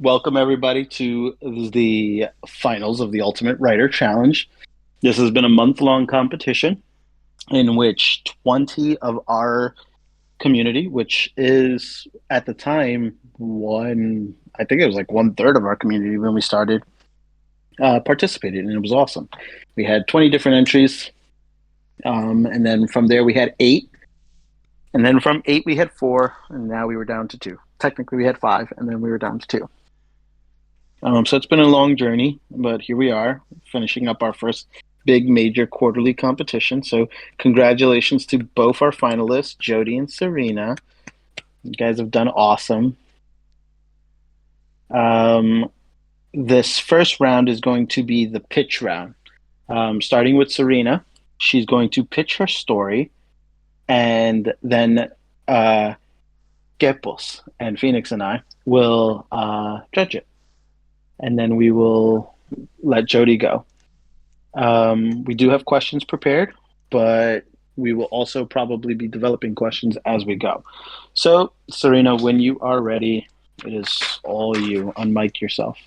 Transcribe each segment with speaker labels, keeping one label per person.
Speaker 1: Welcome everybody to the finals of the Ultimate Writer Challenge. This has been a month-long competition in which 20 of our community, which is at the time I think it was like 1/3 of our community when we started, participated, and it was awesome. We had 20 different entries, and then from there we had 8, and then from 8 we had 4, and now we were down to 2. Technically we had 5, and then we were down to 2. So it's been a long journey, but here we are, finishing up our first big major quarterly competition. So congratulations to both our finalists, Jody and Serena. You guys have done awesome. This first round is going to be the pitch round. Starting with Serena, she's going to pitch her story, and then Kepos and Phoenix and I will judge it. And then we will let Jody go. We do have questions prepared, but we will also probably be developing questions as we go. So, Serena, when you are ready, it is all you. Unmute yourself.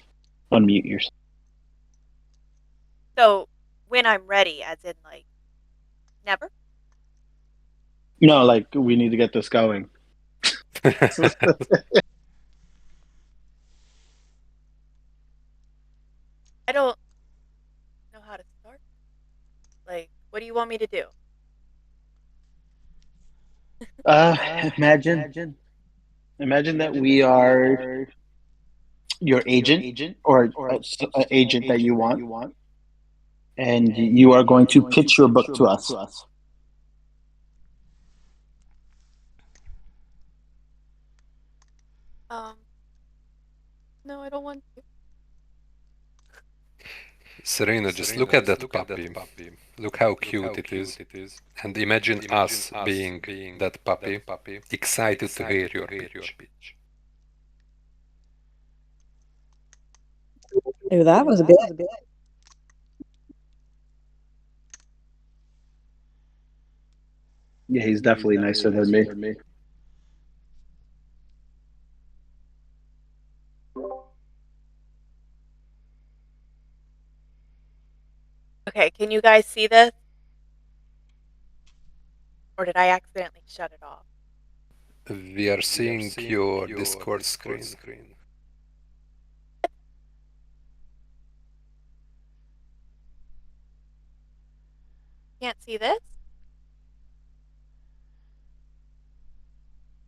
Speaker 2: So, when I'm ready, as in, like, never?
Speaker 1: No, like, we need to get this going.
Speaker 2: I don't know how to start. Like, what do you want me to do?
Speaker 1: Imagine, imagine that we are your agent or an agent that you want, and you are going to pitch your book to us.
Speaker 2: No, I don't want to.
Speaker 3: Serena, just look at that puppy. Look how cute it is. And imagine us being that puppy, excited to hear your pitch.
Speaker 4: Ooh, that was good.
Speaker 1: Yeah, he's definitely nicer than me.
Speaker 2: Okay, can you guys see this? Or did I accidentally shut it off?
Speaker 3: We are seeing your Discord screen.
Speaker 2: Can't see this?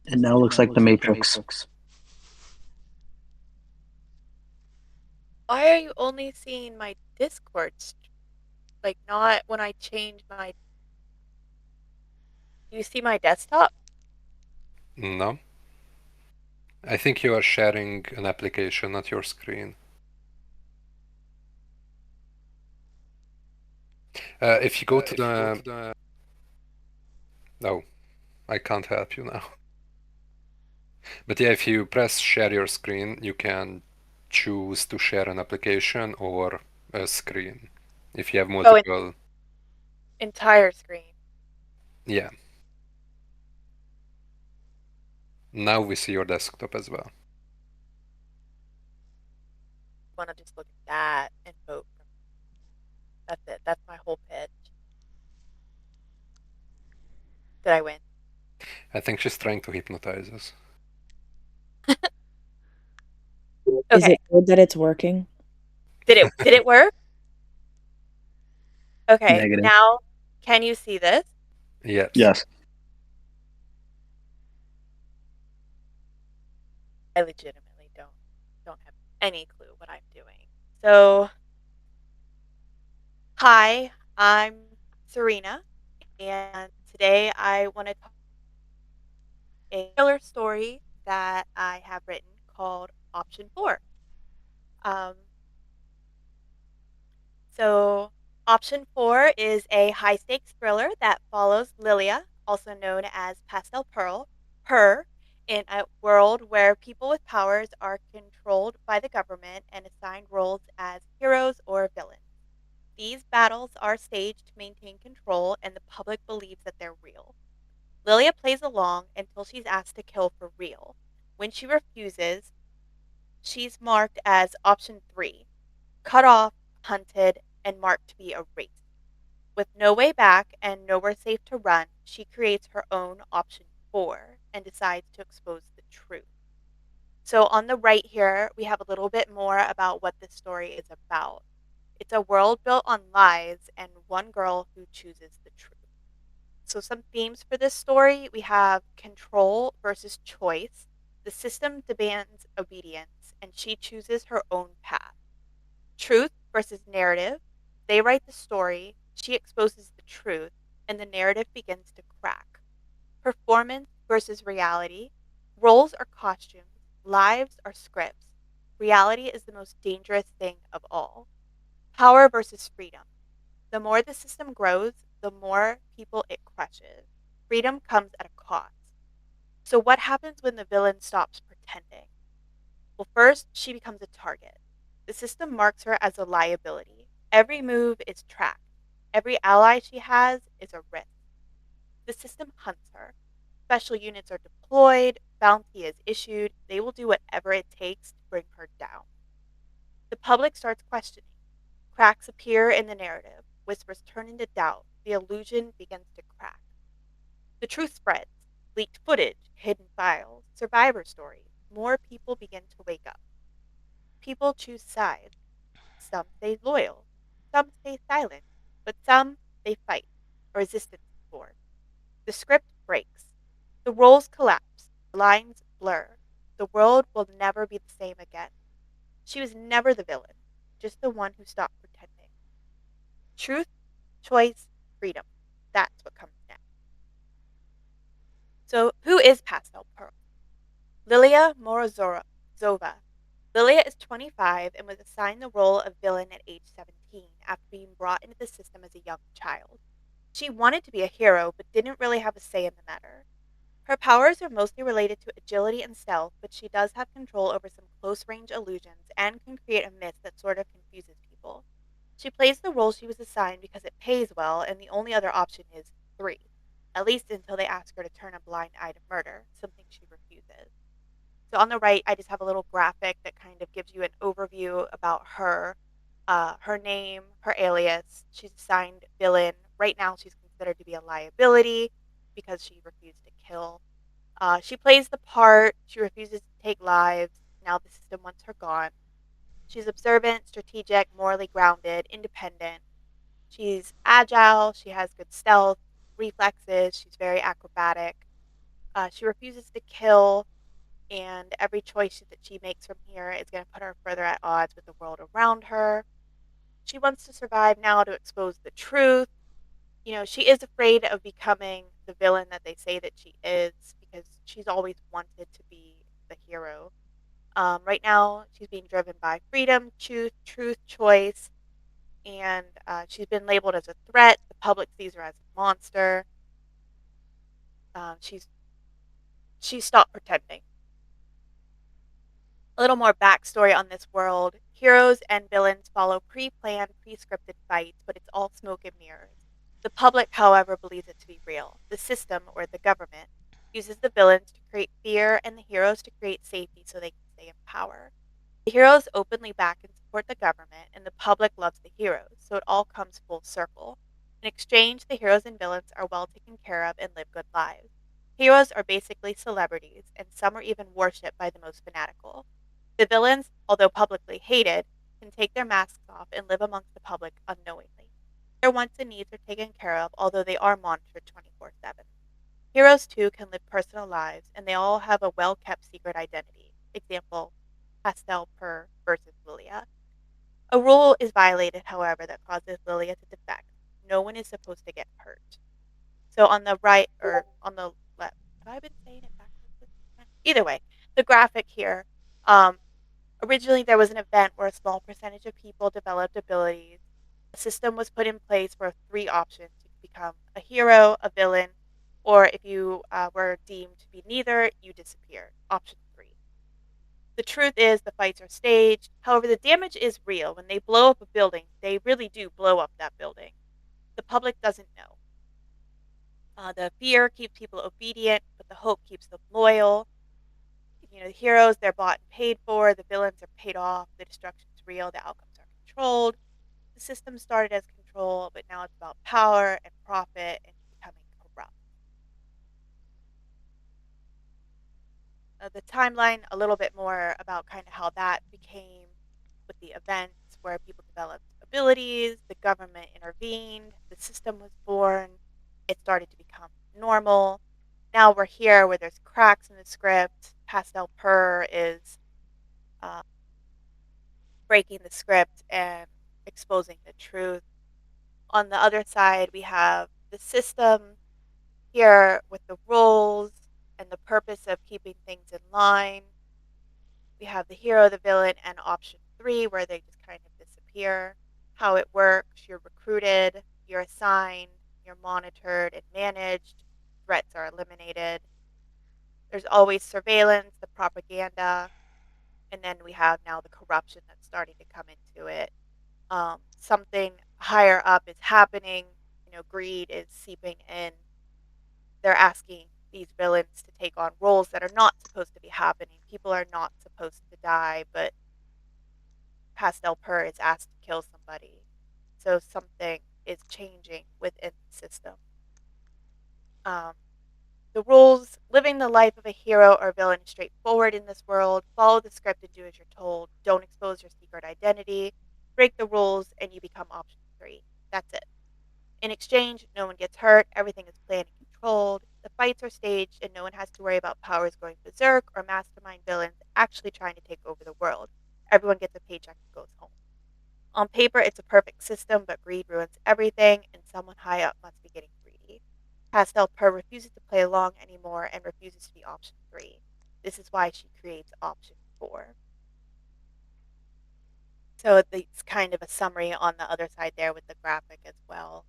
Speaker 1: It now looks like the Matrix.
Speaker 2: Why are you only seeing my Discord? Like, not when I change my... Do you see my desktop?
Speaker 3: No? I think you are sharing an application, not your screen. If you go to the... No, I can't help you now. But yeah, if you press share your screen, you can choose to share an application or a screen. If you have multiple...
Speaker 2: Entire screen.
Speaker 3: Yeah. Now we see your desktop as well.
Speaker 2: I want to just look at that and vote. That's it. That's my whole pitch. Did I win?
Speaker 3: I think she's trying to hypnotize us.
Speaker 4: Is it good that it's working?
Speaker 2: Did it work? Okay,
Speaker 1: Negative.
Speaker 2: now can you see this?
Speaker 3: Yes.
Speaker 1: Yes.
Speaker 2: I legitimately don't have any clue what I'm doing. So, hi, I'm Serena, and today I want to talk a killer story that I have written called Option 4. So Option 4 is a high-stakes thriller that follows Lilia, also known as Pastel Her, in a world where people with powers are controlled by the government and assigned roles as heroes or villains. These battles are staged to maintain control, and the public believes that they're real. Lilia plays along until she's asked to kill for real. When she refuses, She's marked as option 3, cut off, hunted, and marked to be erased. With no way back and nowhere safe to run, she creates her own option 4 and decides to expose the truth. So on the right here, we have a little bit more about what this story is about. It's a world built on lies and one girl who chooses the truth. So some themes for this story, we have control versus choice. The system demands obedience and she chooses her own path. Truth versus narrative. They write the story, she exposes the truth, and the narrative begins to crack. Performance versus reality. Roles are costumes, lives are scripts. Reality is the most dangerous thing of all. Power versus freedom. The more the system grows, the more people it crushes. Freedom comes at a cost. So, what happens when the villain stops pretending? Well, first, she becomes a target. The system marks her as a liability. Every move is tracked. Every ally she has is a risk. The system hunts her. Special units are deployed, bounty is issued. They will do whatever it takes to bring her down. The public starts questioning. Cracks appear in the narrative. Whispers turn into doubt. The illusion begins to crack. The truth spreads. Leaked footage, hidden files, survivor stories. More people begin to wake up. People choose sides. Some stay loyal. Some stay silent. But some, they fight. A resistance is born. The script breaks. The roles collapse. The lines blur. The world will never be the same again. She was never the villain, just the one who stopped pretending. Truth, choice, freedom. That's what comes next. So, who is Pastel Pearl? Lilia Morozova. Lilia is 25 and was assigned the role of villain at age 17 after being brought into the system as a young child. She wanted to be a hero, but didn't really have a say in the matter. Her powers are mostly related to agility and stealth, but she does have control over some close range illusions and can create a mist that sort of confuses people. She plays the role she was assigned because it pays well, and the only other option is 3, at least until they ask her to turn a blind eye to murder, something she refuses. So on the right, I just have a little graphic that kind of gives you an overview about her, her name, her alias. She's assigned villain. Right now, she's considered to be a liability because she refused to kill. She plays the part. She refuses to take lives. Now the system wants her gone. She's observant, strategic, morally grounded, independent. She's agile. She has good stealth, reflexes. She's very acrobatic. She refuses to kill, and every choice that she makes from here is going to put her further at odds with the world around her. She wants to survive now to expose the truth. You know, she is afraid of becoming the villain that they say that she is because she's always wanted to be the hero. Right now, she's being driven by freedom, truth, choice, and she's been labeled as a threat. The public sees her as a monster. She's stopped pretending. A little more backstory on this world. Heroes and villains follow pre planned, pre scripted fights, but it's all smoke and mirrors. The public, however, believes it to be real. The system, or the government, uses the villains to create fear and the heroes to create safety so they can stay in power. The heroes openly back and support the government, and the public loves the heroes, so it all comes full circle. In exchange, the heroes and villains are well taken care of and live good lives. Heroes are basically celebrities, and some are even worshipped by the most fanatical. The villains, although publicly hated, can take their masks off and live amongst the public unknowingly. Their wants and needs are taken care of, although they are monitored 24/7. Heroes, too, can live personal lives, and they all have a well kept secret identity. Example, Pastel Per versus Lilia. A rule is violated, however, that causes Lilia to defect. No one is supposed to get hurt. So on the right, or on the left, have I been saying it backwards this time? Either way, the graphic here, um, originally there was an event where a small percentage of people developed abilities. A system was put in place for 3 options. You could become a hero, a villain, or if you were deemed to be neither, you disappeared. Option 3. The truth is the fights are staged. However, the damage is real. When they blow up a building, they really do blow up that building. The public doesn't know. The fear keeps people obedient, but the hope keeps them loyal. the heroes, they're bought and paid for, the villains are paid off, the destruction's real, the outcomes are controlled. The system started as control, but now it's about power and profit and becoming corrupt. The timeline, a little bit more about kind of how that became with the events where people developed abilities, the government intervened, the system was born, it started to become normal. Now we're here where there's cracks in the script. Pastel Purr is uh, breaking the script and exposing the truth. On the other side, we have the system here with the rules and the purpose of keeping things in line. We have the hero, the villain, and option 3, where they just kind of disappear. How it works: you're recruited, you're assigned, you're monitored and managed, threats are eliminated. There's always surveillance, the propaganda, and then we have now the corruption that's starting to come into it. Something higher up is happening. Greed is seeping in. They're asking these villains to take on roles that are not supposed to be happening. People are not supposed to die, but Pastel Purr is asked to kill somebody. So something is changing within the system. Um, the rules: living the life of a hero or villain is straightforward in this world. Follow the script and do as you're told. Don't expose your secret identity. Break the rules and you become option 3. That's it. In exchange, no one gets hurt, everything is planned and controlled, the fights are staged, and no one has to worry about powers going berserk or mastermind villains actually trying to take over the world. Everyone gets a paycheck and goes home. On paper, it's a perfect system, but greed ruins everything, and someone high up must be getting greedy. Pastel Purr refuses to play along anymore and refuses to be option 3. This is why she creates option 4. So it's kind of a summary on the other side there with the graphic as well.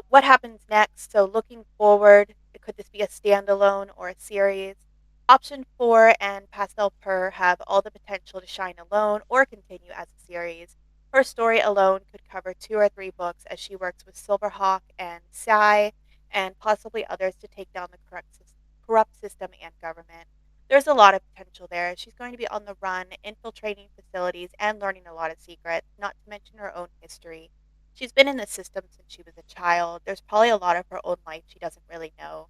Speaker 2: What happens next? So looking forward, could this be a standalone or a series? Option 4 and Pastel Purr have all the potential to shine alone or continue as a series. Her story alone could cover 2 or 3 books as she works with Silverhawk and Sai and possibly others to take down the corrupt system and government. There's a lot of potential there. She's going to be on the run, infiltrating facilities and learning a lot of secrets, not to mention her own history. She's been in the system since she was a child. There's probably a lot of her own life she doesn't really know.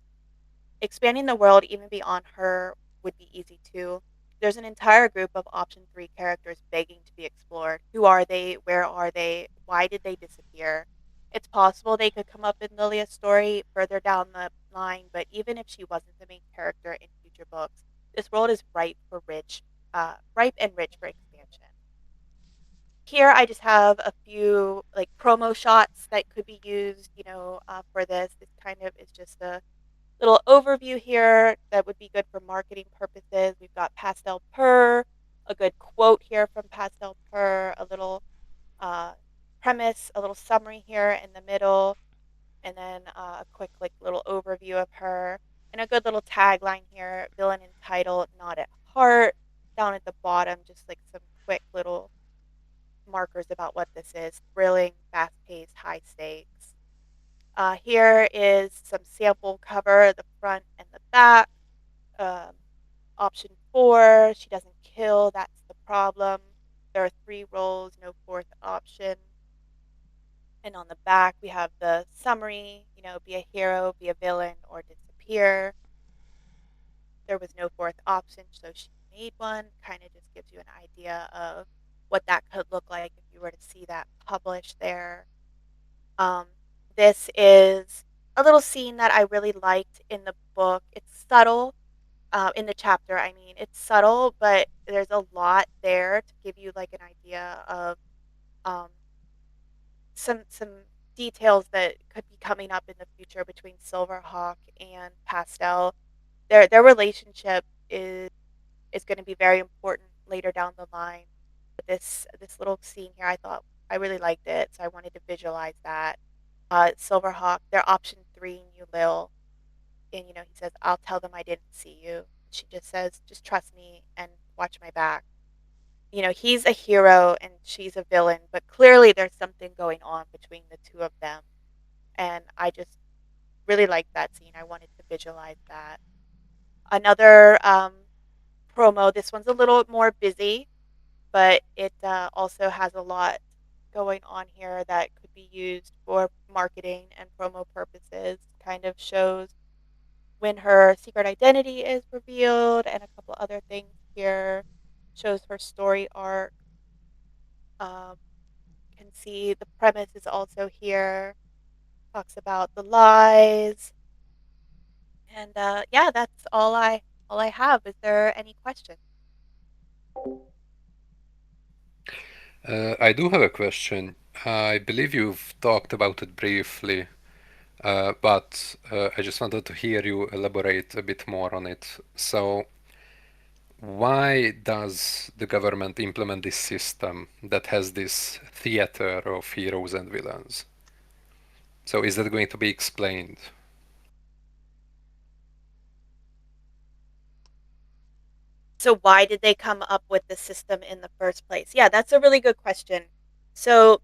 Speaker 2: Expanding the world even beyond her would be easy too. There's an entire group of option 3 characters begging to be explored. Who are they? Where are they? Why did they disappear? It's possible they could come up in Lilia's story further down the line, but even if she wasn't the main character in future books, this world is ripe and rich for expansion. Here I just have a few like promo shots that could be used, for this. This kind of is just a little overview here that would be good for marketing purposes. We've got Pastel Purr, a good quote here from Pastel Purr, a little uh, premise, a little summary here in the middle, and then a quick like little overview of her, and a good little tagline here: villain and title, not at heart. Down at the bottom, just like some quick little markers about what this is: thrilling, fast paced, high stakes. Here is some sample cover, the front and the back. Um, Option 4, she doesn't kill, that's the problem. There are 3 roles, no fourth option. And on the back, we have the summary, be a hero, be a villain, or disappear. There was no fourth option, so she made one. Kind of just gives you an idea of what that could look like if you were to see that published there. Um, this is a little scene that I really liked in the book. It's subtle, in the chapter. I mean, it's subtle, but there's a lot there to give you like an idea of um, some details that could be coming up in the future between Silverhawk and Pastel. Their relationship is going to be very important later down the line. But this little scene here, I thought I really liked it, so I wanted to visualize that. Silverhawk, they're option 3, New Lil, and he says, "I'll tell them I didn't see you." She just says, "Just trust me and watch my back." He's a hero and she's a villain, but clearly there's something going on between the two of them, and I just really liked that scene. I wanted to visualize that. Another promo. This one's a little more busy, but it also has a lot going on here that could be used for marketing and promo purposes. Kind of shows when her secret identity is revealed and a couple other things here. Shows her story arc. Um, can see the premise is also here. Talks about the lies. And yeah, that's all I have. Is there any questions?
Speaker 3: I do have a question. I believe you've talked about it briefly, but I just wanted to hear you elaborate a bit more on it. So, why does the government implement this system that has this theater of heroes and villains? So, is that going to be explained?
Speaker 2: So why did they come up with the system in the first place? Yeah, that's a really good question. So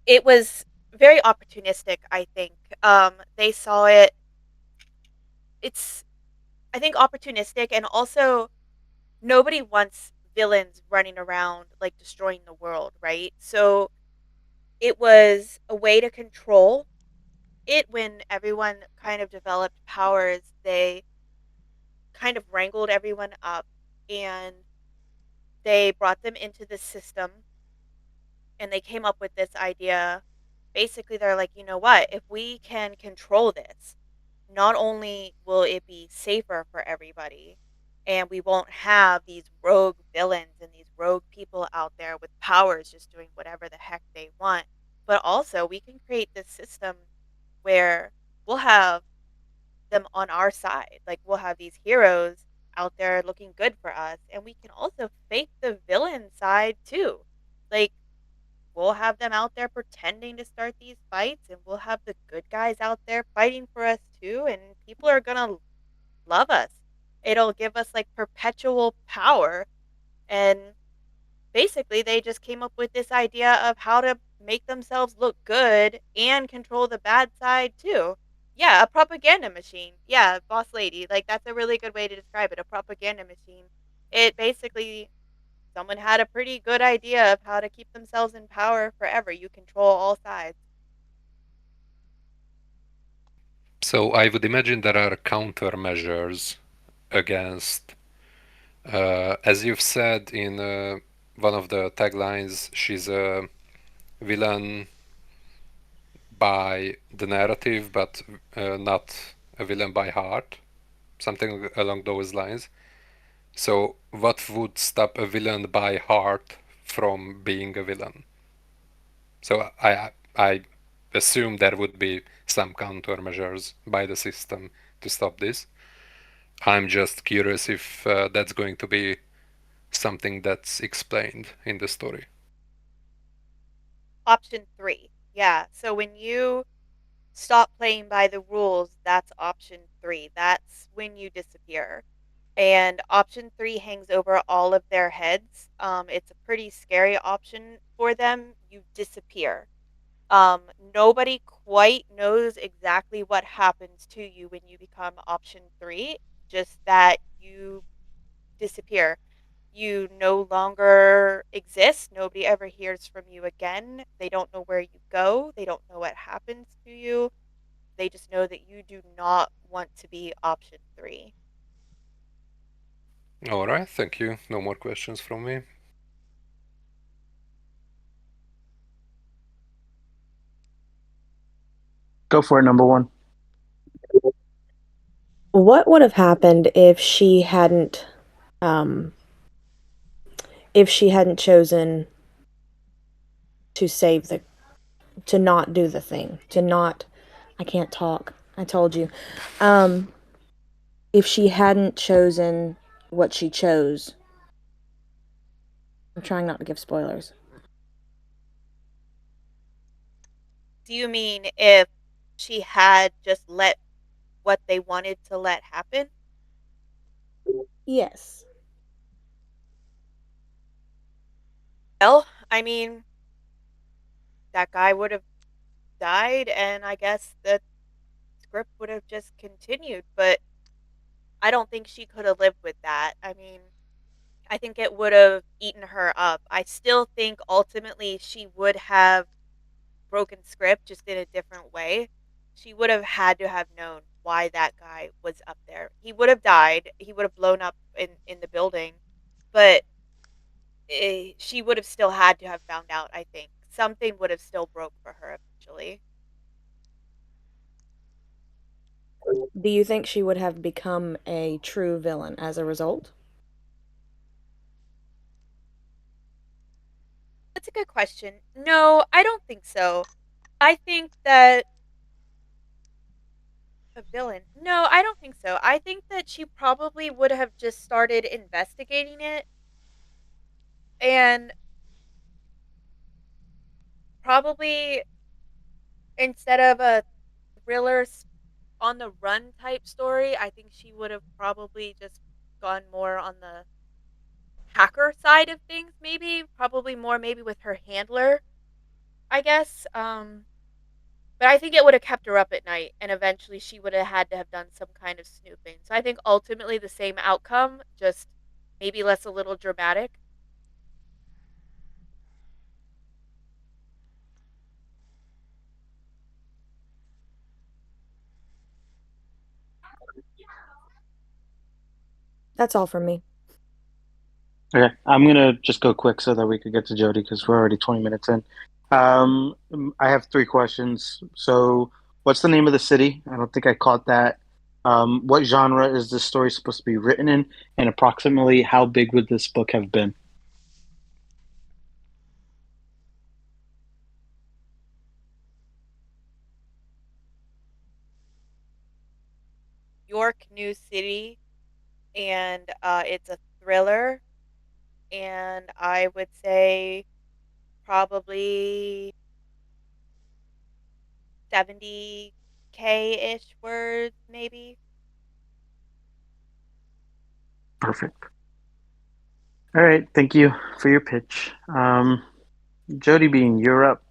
Speaker 2: it was very opportunistic, I think. They saw it. It's, I think, opportunistic, and also nobody wants villains running around like destroying the world, right? So it was a way to control it. When everyone kind of developed powers, they kind of wrangled everyone up and they brought them into the system, and they came up with this idea. Basically, they're like, you know what? If we can control this, not only will it be safer for everybody, and we won't have these rogue villains and these rogue people out there with powers just doing whatever the heck they want, but also we can create this system where we'll have them on our side. Like, we'll have these heroes out there looking good for us, and we can also fake the villain side too. Like, we'll have them out there pretending to start these fights, and we'll have the good guys out there fighting for us too, and people are gonna love us. It'll give us like perpetual power. And basically, they just came up with this idea of how to make themselves look good and control the bad side too. Yeah, a propaganda machine. Yeah, boss lady. Like, that's a really good way to describe it. A propaganda machine. It basically, someone had a pretty good idea of how to keep themselves in power forever. You control all sides.
Speaker 3: So, I would imagine there are countermeasures against, as you've said in one of the taglines, she's a villain by the narrative, but not a villain by heart, something along those lines. So, what would stop a villain by heart from being a villain? So, I assume there would be some countermeasures by the system to stop this. I'm just curious if that's going to be something that's explained in the story.
Speaker 2: Option 3. Yeah. So when you stop playing by the rules, that's option 3. That's when you disappear. And option 3 hangs over all of their heads. It's a pretty scary option for them. You disappear. Nobody quite knows exactly what happens to you when you become option 3, just that you disappear. You no longer exist. Nobody ever hears from you again. They don't know where you go. They don't know what happens to you. They just know that you do not want to be option 3.
Speaker 3: All right, thank you. No more questions from me.
Speaker 1: Go for it, number one.
Speaker 4: What would have happened um, if she hadn't chosen to save the, to not do the thing, to not, I can't talk. I told you. Um, if she hadn't chosen what she chose, I'm trying not to give spoilers.
Speaker 2: Do you mean if she had just let what they wanted to let happen?
Speaker 4: Yes.
Speaker 2: Well, I mean, that guy would have died, and I guess the script would have just continued. But I don't think she could have lived with that. I mean, I think it would have eaten her up. I still think ultimately she would have broken script just in a different way. She would have had to have known why that guy was up there. He would have died. He would have blown up in the building, but she would have still had to have found out. I think something would have still broke for her eventually.
Speaker 4: Do you think she would have become a true villain as a result?
Speaker 2: That's a good question. No, I don't think so. I think that a villain. No, I don't think so. I think that she probably would have just started investigating it and probably instead of a thriller on the run type story, I think she would have probably just gone more on the hacker side of things, maybe. Probably more maybe with her handler, I guess. But I think it would have kept her up at night, and eventually she would have had to have done some kind of snooping. So I think ultimately the same outcome, just maybe less a little dramatic.
Speaker 4: That's all from me.
Speaker 1: Okay, I'm gonna just go quick so that we could get to Jody because we're already 20 minutes in. I have three questions. So, what's the name of the city? I don't think I caught that. What genre is this story supposed to be written in? And approximately how big would this book have been?
Speaker 2: York New City, and it's a thriller, and I would say probably 70K ish words, maybe.
Speaker 1: Perfect. All right, thank you for your pitch. Jody being Europe.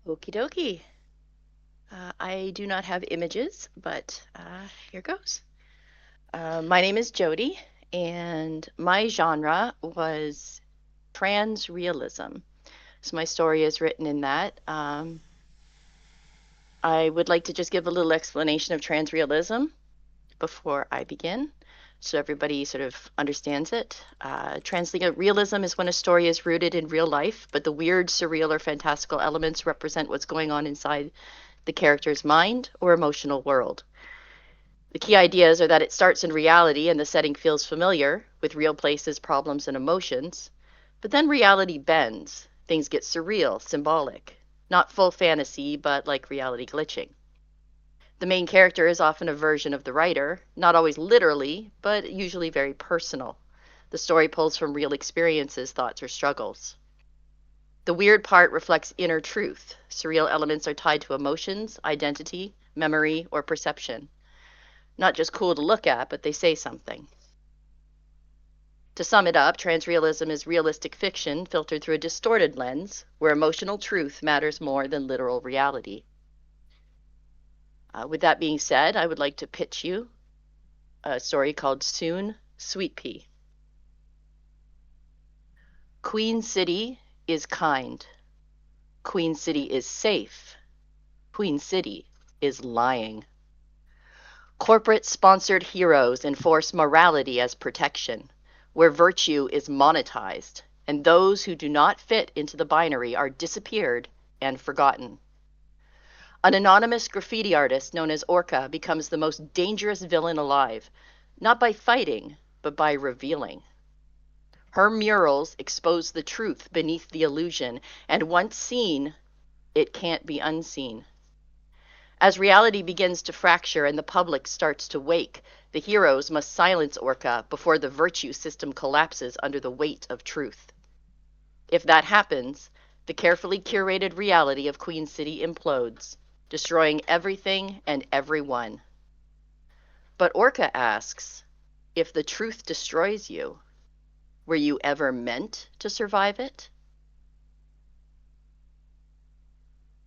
Speaker 5: Okie dokie. I do not have images, but here goes. My name is Jody, and my genre was trans realism. So my story is written in that. I would like to just give a little explanation of trans realism before I begin, so everybody sort of understands it. Trans realism is when a story is rooted in real life, but the weird, surreal, or fantastical elements represent what's going on inside the character's mind or emotional world. The key ideas are that it starts in reality and the setting feels familiar with real places, problems, and emotions. But then reality bends. Things get surreal, symbolic. Not full fantasy, but like reality glitching. The main character is often a version of the writer, not always literally, but usually very personal. The story pulls from real experiences, thoughts, or struggles. The weird part reflects inner truth. Surreal elements are tied to emotions, identity, memory, or perception. Not just cool to look at, but they say something. To sum it up, transrealism is realistic fiction filtered through a distorted lens where emotional truth matters more than literal reality. With that being said, I would like to pitch you a story called Soon, Sweet Pea. Queen City is kind. Queen City is safe. Queen City is lying. Corporate-sponsored heroes enforce morality as protection, where virtue is monetized, and those who do not fit into the binary are disappeared and forgotten. An anonymous graffiti artist known as Orca becomes the most dangerous villain alive, not by fighting, but by revealing. Her murals expose the truth beneath the illusion, and once seen, it can't be unseen. As reality begins to fracture and the public starts to wake, the heroes must silence Orca before the virtue system collapses under the weight of truth. If that happens, the carefully curated reality of Queen City implodes, destroying everything and everyone. But Orca asks, if the truth destroys you, were you ever meant to survive it?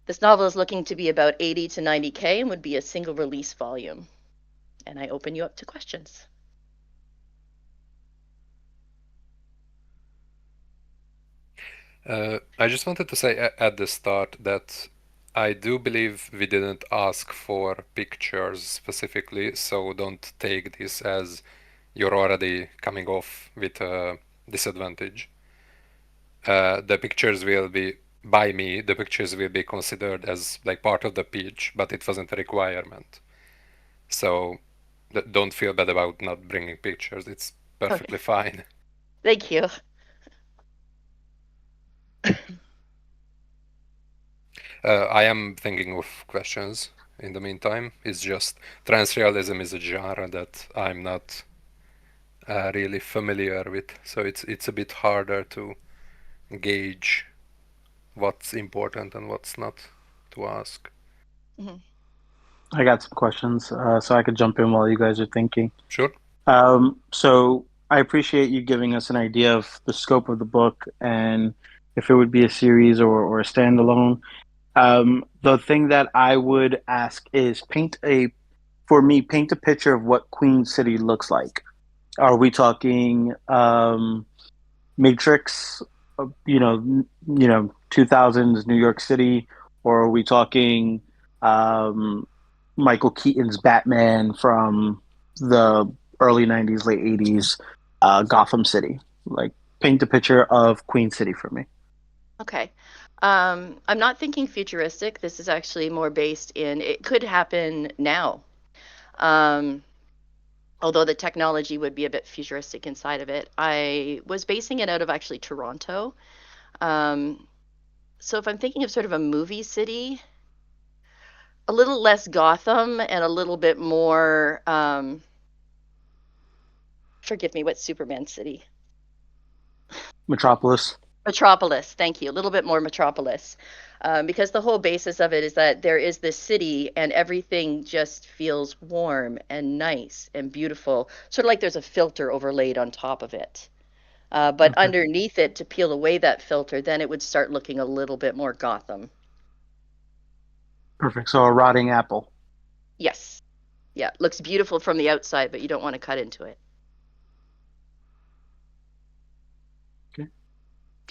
Speaker 5: This novel is looking to be about 80 to 90K and would be a single release volume. And I open you up to questions.
Speaker 3: I just wanted to say at the start that I do believe we didn't ask for pictures specifically, so don't take this as you're already coming off with a disadvantage. The pictures will be, by me, the pictures will be considered as like part of the pitch, but it wasn't a requirement. So don't feel bad about not bringing pictures. It's perfectly
Speaker 5: Okay.
Speaker 3: fine.
Speaker 5: Thank you.
Speaker 3: I am thinking of questions in the meantime. It's just transrealism is a genre that I'm not really familiar with, so it's a bit harder to gauge what's important and what's not to ask.
Speaker 5: Mhm.
Speaker 1: I got some questions, so I could jump in while you guys are thinking.
Speaker 3: Sure.
Speaker 1: So I appreciate you giving us an idea of the scope of the book and if it would be a series or a standalone. The thing that I would ask is paint a picture of what Queen City looks like. Are we talking Matrix, 2000s New York City, or are we talking um, Michael Keaton's Batman from the early 90s, late 80s, Gotham City? Like, paint a picture of Queen City for me.
Speaker 5: Okay. I'm not thinking futuristic. This is actually more based in, it could happen now. Um, Although the technology would be a bit futuristic inside of it. I was basing it out of actually Toronto. Um, so if I'm thinking of sort of a movie city, a little less Gotham and a little bit more, forgive me, what's Superman city?
Speaker 1: Metropolis.
Speaker 5: Metropolis, thank you. A little bit more Metropolis. Because the whole basis of it is that there is this city and everything just feels warm and nice and beautiful, sort of like there's a filter overlaid on top of it. But
Speaker 1: Okay,
Speaker 5: underneath it, to peel away that filter, then it would start looking a little bit more Gotham.
Speaker 1: perfect. So a rotting apple.
Speaker 5: Yes. Yeah, looks beautiful from the outside, but you don't want to cut into it.
Speaker 1: Okay.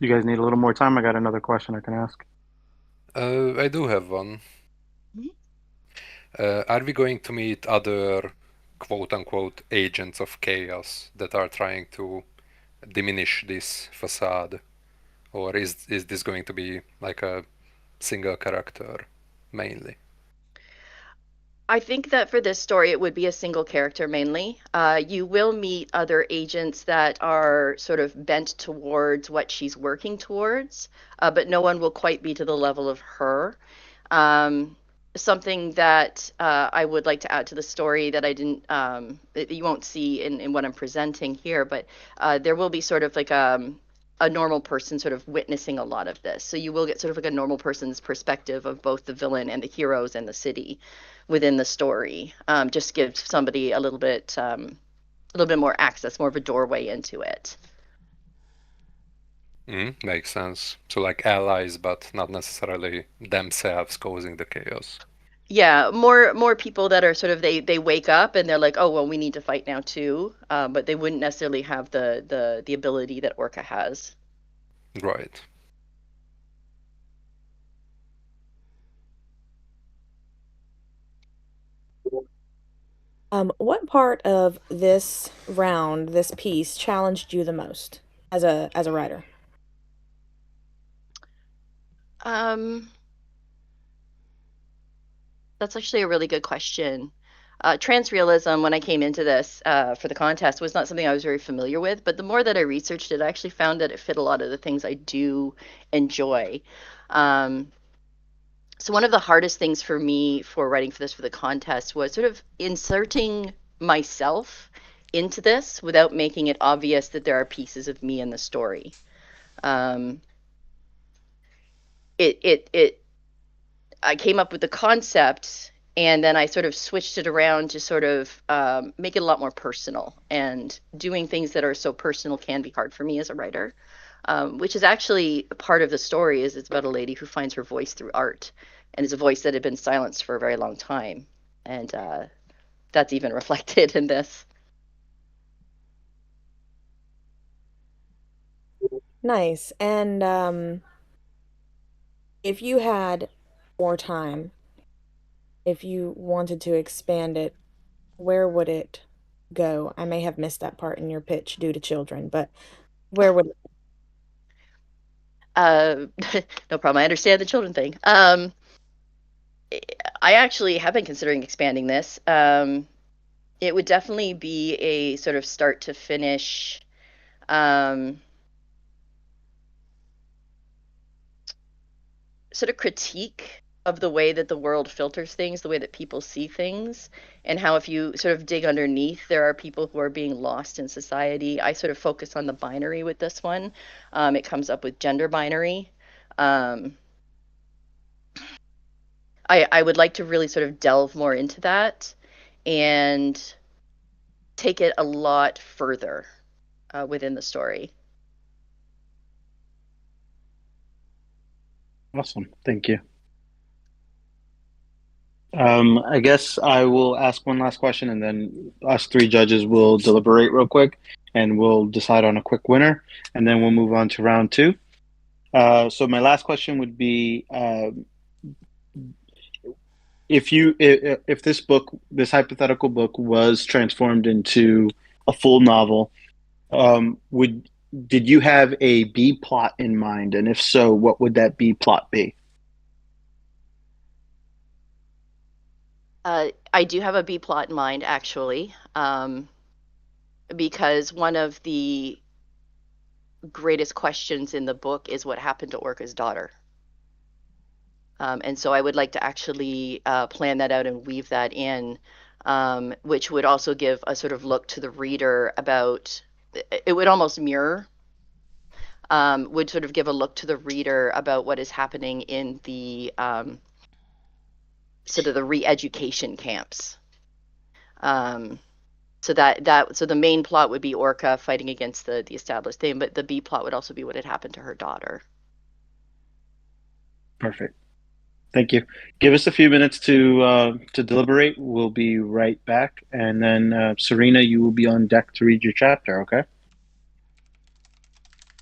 Speaker 1: You guys need a little more time? I got another question I can ask.
Speaker 3: I do have one.
Speaker 5: Mhm.
Speaker 3: Are we going to meet other quote unquote agents of chaos that are trying to diminish this facade? Or is this going to be like a single character mainly?
Speaker 5: I think that for this story, it would be a single character mainly. You will meet other agents that are sort of bent towards what she's working towards, but no one will quite be to the level of her. Um, Something that I would like to add to the story that I didn't, that you won't see in what I'm presenting here, but there will be sort of like a normal person sort of witnessing a lot of this. So you will get sort of like a normal person's perspective of both the villain and the heroes and the city within the story. Just gives somebody a little bit more access, more of a doorway into it.
Speaker 3: Makes sense. So like allies, but not necessarily themselves causing the chaos.
Speaker 5: Yeah, more people that are sort of they wake up and they're like, oh well, we need to fight now too, but they wouldn't necessarily have the ability that Orca has.
Speaker 3: Right.
Speaker 4: What part of this round, this piece, challenged you the most as a writer?
Speaker 5: Um, that's actually a really good question. Transrealism, when I came into this for the contest, was not something I was very familiar with. But the more that I researched it, I actually found that it fit a lot of the things I do enjoy. Um, so one of the hardest things for me for writing for this for the contest was sort of inserting myself into this without making it obvious that there are pieces of me in the story. Um, it I came up with the concept and then I sort of switched it around to sort of make it a lot more personal. And doing things that are so personal can be hard for me as a writer, which is actually part of the story. Is it's about a lady who finds her voice through art, and it's a voice that had been silenced for a very long time, and that's even reflected in this.
Speaker 4: Nice. And if you had more time, if you wanted to expand it, where would it go? I may have missed that part in your pitch due to children, but where would
Speaker 5: No problem. I understand the children thing. I actually have been considering expanding this. It would definitely be a sort of start to finish sort of critique of the way that the world filters things, the way that people see things, and how if you sort of dig underneath, there are people who are being lost in society. I sort of focus on the binary with this one. It comes up with gender binary. I would like to really sort of delve more into that and take it a lot further within the story.
Speaker 1: Awesome. Thank you. I guess I will ask one last question, and then us three judges will deliberate real quick, and we'll decide on a quick winner, and then we'll move on to round two. So my last question would be, if this book, this hypothetical book, was transformed into a full novel, would did you have a B plot in mind, and if so, what would that B plot be?
Speaker 5: I do have a B plot in mind, actually, because one of the greatest questions in the book is what happened to Orca's daughter. And so I would like to actually plan that out and weave that in, which would also give a sort of look to the reader about, it would almost mirror, would sort of give a look to the reader about what is happening in the sort of the re-education camps. So the main plot would be Orca fighting against the established thing, but the B plot would also be what had happened to her daughter.
Speaker 1: Perfect. Thank you. Give us a few minutes to deliberate. We'll be right back, and then Serena, you will be on deck to read your chapter. Okay.